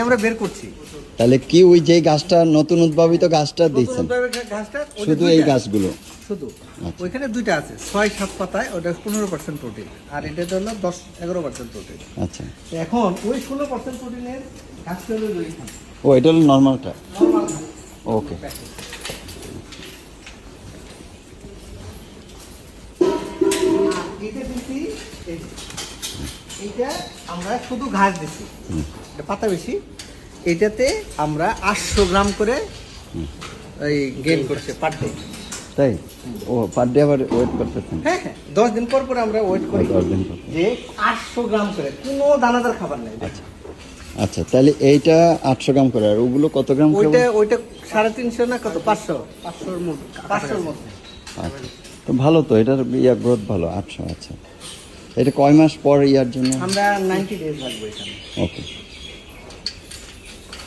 আমরা বের করছি। তাহলে কি ওই যে গাছটা নতুন উদ্ভাবিত গাছটা দিচ্ছেন গাছটা শুধু এই গাছগুলো? শুধু ওইখানে দুইটা আছে, 6-7 পাতায়, ওটা 15% প্রোটিন, আর এটা হলো 10-11% প্রোটিন। আচ্ছা, এখন ওই 16% প্রোটিনের গাছটা হলো ওইখানে। ও এটা হলো নর্মালটা। ওকে, এইটা আমরা শুধু ঘাস দিছি, এটা পাতা বেশি, এটাতে আমরা 800 গ্রাম করে এই গেইন করছে পার ডে। তাই? ও পার ডে আবার ওয়েট করতেছেন? হ্যাঁ হ্যাঁ, 10 দিন পর পর আমরা ওয়েট করি, 10 দিন পর। যে 800 গ্রাম করে, কোনো দানাদার খাবার নেই। আচ্ছা আচ্ছা, তাহলে এইটা 800 গ্রাম করে, আর ওগুলো কত গ্রাম করে? ওইটা 350 না কত, 500-500-র মধ্যে, 500-র মধ্যে। আচ্ছা, তো ভালো তো, এটার গ্রোথ ভালো। 800। আচ্ছা, এটা কয় মাস পর ইয়ার জন্য? আমরা 90 ডেজ রাখবো এখানে। ওকে,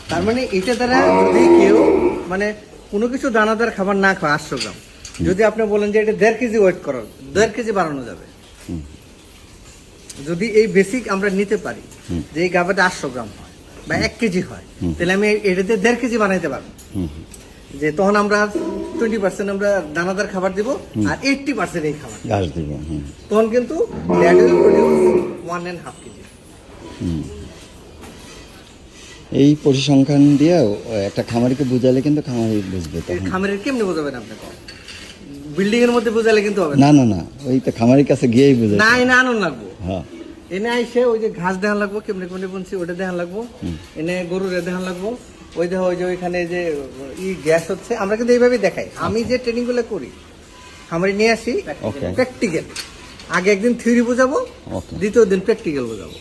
তার মানে এটা দ্বারা যদি কেউ মানে কোনো কিছু দানাদার খাবার না খায় 800 গ্রাম, যদি আপনি বলেন যে এটা 1.5 কেজি ওয়েট করো, 1.5 কেজি বাড়ানো যাবে। যদি এই বেসিক আমরা নিতে পারি যে এই গাভীটা 800 গ্রাম হয় বা 1 কেজি হয়, তাহলে আমি এটাতে 1.5 কেজি বানাইতে পারবো। যে তখন আমরা 20% আমরা দানাদার খাবার দিব, আর 80% এই খাবার ঘাস দিব। তখন কিন্তু দ্যাট উইল প্রডিউস 1.5 কেজি। এই পরিসংখ্যান দিয়ে একটা খামারিকে বুঝালে কিন্তু খামারি বুঝবে। তখন খামারের কেমনে বোঝাবেন আপনি? বিল্ডিং এর মধ্যে বোঝালে কিন্তু হবে না। না না, ওই তো খামারির কাছে গিয়েই বুঝাবে। না, এনে আনন্দ লাগবো। হ্যাঁ, এনে আইসে ওই যে ঘাস দেখান লাগবো, কেমনে কেমনে বুনছি ওটা দেখান লাগবো, এনে গরুর দেখান লাগবো, ওই দেখো ওই যে ওইখানে যে গ্যাস হচ্ছে, আমরা কিন্তু এইভাবেই দেখাই। আমি যে ট্রেনিং গুলো করি খামারি নিয়ে আসি, প্র্যাকটিক্যাল। আগে একদিন থিওরি বোঝাবো, দ্বিতীয় দিন প্র্যাকটিক্যাল বোঝাবো।